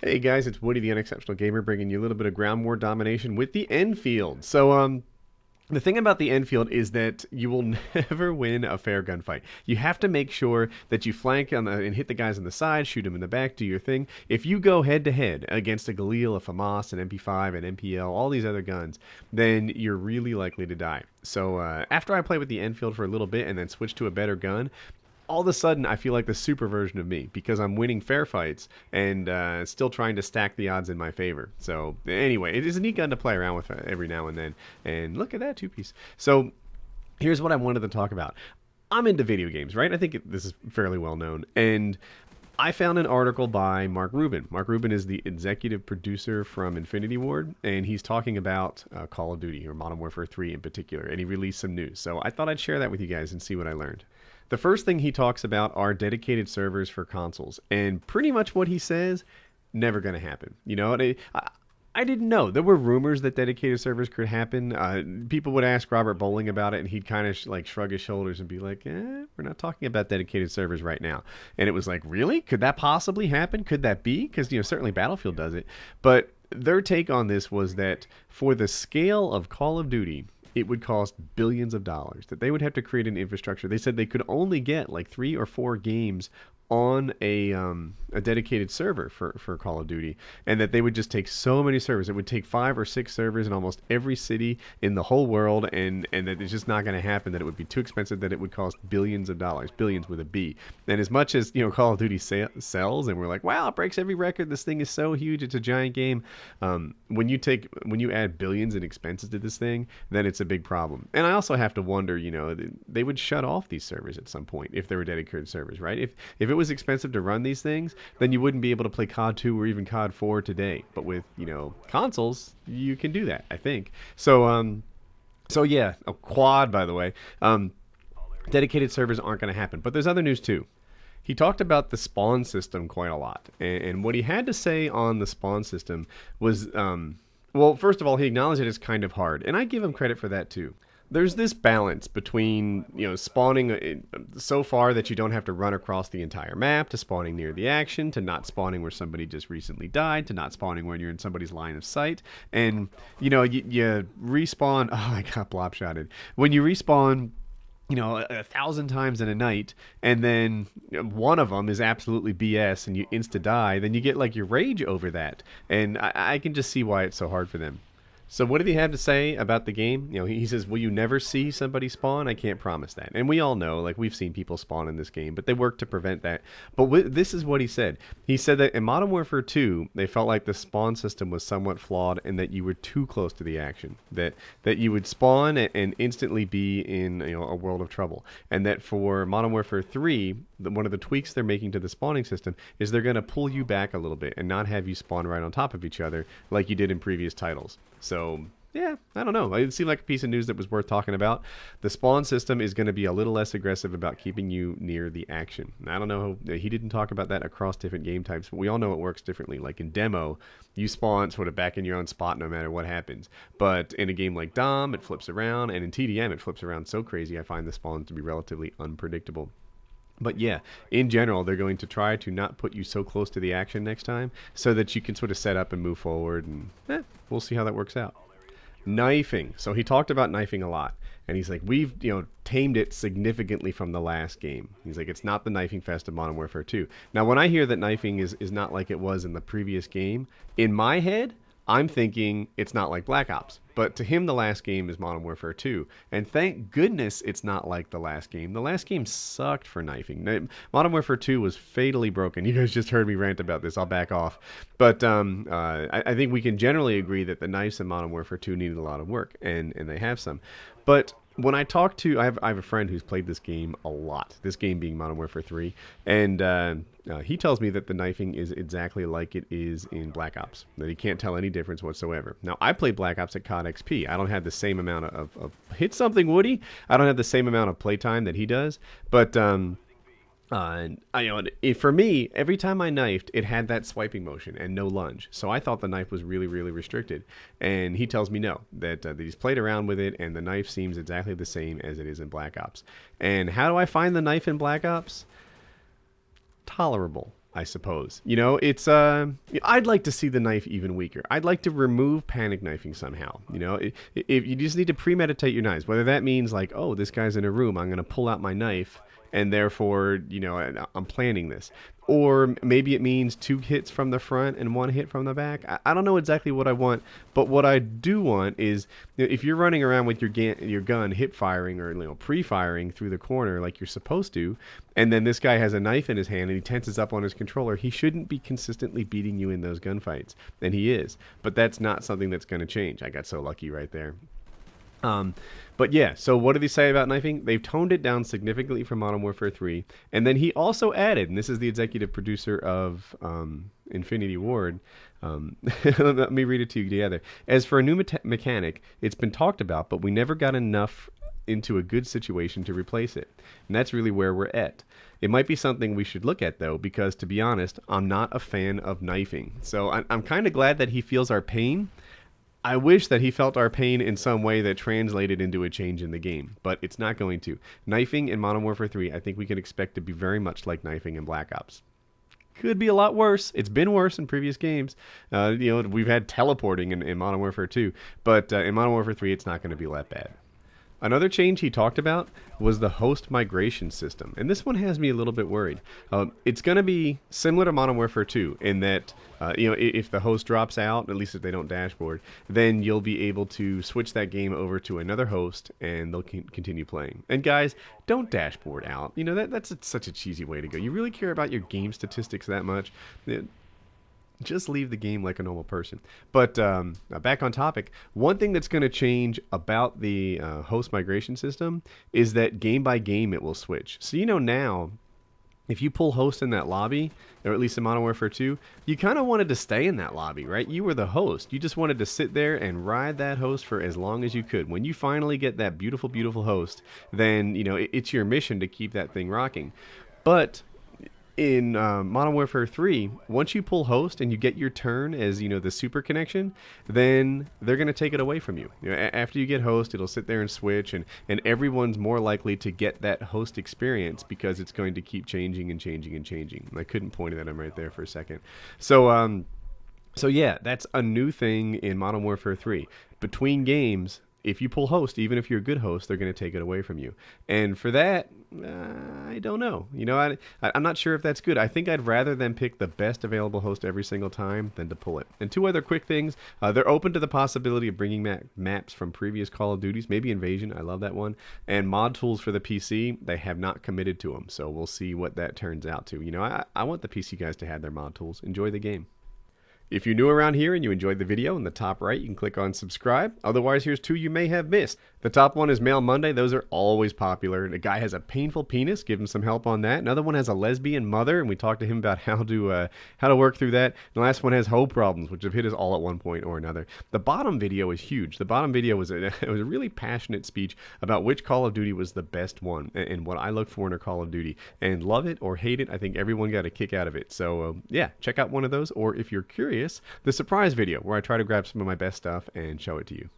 Hey guys, it's Woody the Unexceptional Gamer bringing you a little bit of ground war domination with the Enfield. So, the thing about the Enfield is that you will never win a fair gunfight. You have to make sure that you flank and hit the guys on the side, shoot them in the back, do your thing. If you go head to head against a Galil, a FAMAS, an MP5, an MPL, all these other guns, then you're really likely to die. So after I played with the Enfield for a little bit and then switched to a better gun, all of a sudden I feel like the super version of me because I'm winning fair fights and still trying to stack the odds in my favor. So anyway, it is a neat gun to play around with every now and then. And look at that two-piece. So here's what I wanted to talk about. I'm into video games, right? I think this is fairly well known. And I found an article by Mark Rubin. Mark Rubin is the executive producer from Infinity Ward, and he's talking about Call of Duty, or Modern Warfare 3 in particular, and he released some news. So I thought I'd share that with you guys and see what I learned. The first thing he talks about are dedicated servers for consoles, and pretty much what he says, never going to happen. You know, I didn't know. There were rumors that dedicated servers could happen. People would ask Robert Bowling about it, and he'd kind of like shrug his shoulders and be like, we're not talking about dedicated servers right now. And it was like, really? Could that possibly happen? Could that be? Because, you know, certainly Battlefield does it. But their take on this was that for the scale of Call of Duty, it would cost billions of dollars, that they would have to create an infrastructure. They said they could only get like 3 or 4 games on a dedicated server for Call of Duty, and that they would just take so many servers. It would take 5 or 6 servers in almost every city in the whole world, and that it's just not going to happen, that it would be too expensive, that it would cost billions of dollars, billions with a B. And as much as, you know, Call of Duty sells, and we're like, wow, it breaks every record, this thing is so huge, it's a giant game, when you add billions in expenses to this thing, then it's a big problem. And I also have to wonder, you know, they would shut off these servers at some point if they were dedicated servers, right? If it was expensive to run these things, then you wouldn't be able to play COD 2 or even COD 4 today. But with, you know, consoles, you can do that, I think. So yeah, a quad, by the way. Dedicated servers aren't going to happen. But there's other news too. He talked about the spawn system quite a lot. And what he had to say on the spawn system was, well, first of all, he acknowledged that it's kind of hard. And I give him credit for that too. There's this balance between, you know, spawning so far that you don't have to run across the entire map, to spawning near the action, to not spawning where somebody just recently died, to not spawning when you're in somebody's line of sight. And, you know, you respawn. Oh, I got blob shotted. When you respawn, you know, 1,000 times in a night, and then one of them is absolutely BS and you insta die, then you get like your rage over that. And I can just see why it's so hard for them. So what did he have to say about the game? You know, he says, will you never see somebody spawn? I can't promise that. And we all know, like, we've seen people spawn in this game, but they work to prevent that. But this is what he said. He said that in Modern Warfare 2, they felt like the spawn system was somewhat flawed and that you were too close to the action. That you would spawn and instantly be in, you know, a world of trouble. And that for Modern Warfare 3, one of the tweaks they're making to the spawning system is they're going to pull you back a little bit and not have you spawn right on top of each other like you did in previous titles. So, yeah, I don't know. It seemed like a piece of news that was worth talking about. The spawn system is going to be a little less aggressive about keeping you near the action. I don't know. He didn't talk about that across different game types, but we all know it works differently. Like in demo, you spawn sort of back in your own spot no matter what happens. But in a game like Dom, it flips around, and in TDM, it flips around so crazy, I find the spawns to be relatively unpredictable. But yeah, in general, they're going to try to not put you so close to the action next time so that you can sort of set up and move forward, and we'll see how that works out. Knifing. So he talked about knifing a lot. And he's like, we've, you know, tamed it significantly from the last game. He's like, it's not the knifing fest of Modern Warfare 2. Now, when I hear that knifing is not like it was in the previous game, in my head, I'm thinking it's not like Black Ops. But to him, the last game is Modern Warfare 2. And thank goodness it's not like the last game. The last game sucked for knifing. Modern Warfare 2 was fatally broken. You guys just heard me rant about this. I'll back off. But I think we can generally agree that the knives in Modern Warfare 2 needed a lot of work. And they have some. But when I talk to, I have a friend who's played this game a lot, this game being Modern Warfare 3, and he tells me that the knifing is exactly like it is in Black Ops, that he can't tell any difference whatsoever. Now, I play Black Ops at COD XP. I don't have the same amount of hit something, Woody. I don't have the same amount of playtime that he does, but for me, every time I knifed, it had that swiping motion and no lunge. So I thought the knife was really, really restricted. And he tells me no, that he's played around with it, and the knife seems exactly the same as it is in Black Ops. And how do I find the knife in Black Ops? Tolerable. I suppose. It's I'd like to see the knife even weaker. I'd like to remove panic knifing somehow. If you just need to premeditate your knives, whether that means like, oh, this guy's in a room, I'm going to pull out my knife, and therefore, I'm planning this. Or maybe it means 2 hits from the front and 1 hit from the back. I don't know exactly what I want, but what I do want is, if you're running around with your gun hip firing or pre-firing through the corner like you're supposed to, and then this guy has a knife in his hand and he tenses up on his controller, he shouldn't be consistently beating you in those gunfights, and he is. But that's not something that's going to change. I got so lucky right there. But yeah, so what did they say about knifing? They've toned it down significantly from Modern Warfare 3. And then he also added, and this is the executive producer of Infinity Ward. Let me read it to you together. As for a new mechanic, it's been talked about, but we never got enough into a good situation to replace it. And that's really where we're at. It might be something we should look at, though, because to be honest, I'm not a fan of knifing. So I'm kind of glad that he feels our pain. I wish that he felt our pain in some way that translated into a change in the game, but it's not going to. Knifing in Modern Warfare 3, I think we can expect to be very much like knifing in Black Ops. Could be a lot worse. It's been worse in previous games. We've had teleporting in Modern Warfare 2, but in Modern Warfare 3, it's not going to be that bad. Another change he talked about was the host migration system, and this one has me a little bit worried. It's going to be similar to Modern Warfare 2 in that, if the host drops out, at least if they don't dashboard, then you'll be able to switch that game over to another host, and they'll continue playing. And guys, don't dashboard out. That's such a cheesy way to go. You really care about your game statistics that much? Just leave the game like a normal person. But back on topic, one thing that's going to change about the host migration system is that game by game it will switch. So now, if you pull host in that lobby, or at least in Modern Warfare 2, you kind of wanted to stay in that lobby, right? You were the host. You just wanted to sit there and ride that host for as long as you could. When you finally get that beautiful, beautiful host, then it's your mission to keep that thing rocking. But in Modern Warfare 3, once you pull host and you get your turn as the super connection, then they're going to take it away from you. After you get host, it'll sit there and switch, and everyone's more likely to get that host experience because it's going to keep changing and changing and changing. I couldn't point at him right there for a second. So yeah, that's a new thing in Modern Warfare 3. Between games, if you pull host, even if you're a good host, they're going to take it away from you. And for that, I don't know. I'm not sure if that's good. I think I'd rather them pick the best available host every single time than to pull it. And 2 other quick things. They're open to the possibility of bringing maps from previous Call of Duties, maybe Invasion. I love that one. And mod tools for the PC, they have not committed to them. So we'll see what that turns out to. I want the PC guys to have their mod tools. Enjoy the game. If you're new around here and you enjoyed the video, in the top right, you can click on subscribe. Otherwise, here's 2 you may have missed. The top one is Mail Monday. Those are always popular. The guy has a painful penis. Give him some help on that. Another one has a lesbian mother, and we talked to him about how to work through that. The last one has hoe problems, which have hit us all at one point or another. The bottom video is huge. The bottom video was a really passionate speech about which Call of Duty was the best one and what I look for in a Call of Duty. And love it or hate it, I think everyone got a kick out of it. So yeah, check out one of those. Or if you're curious, the surprise video where I try to grab some of my best stuff and show it to you.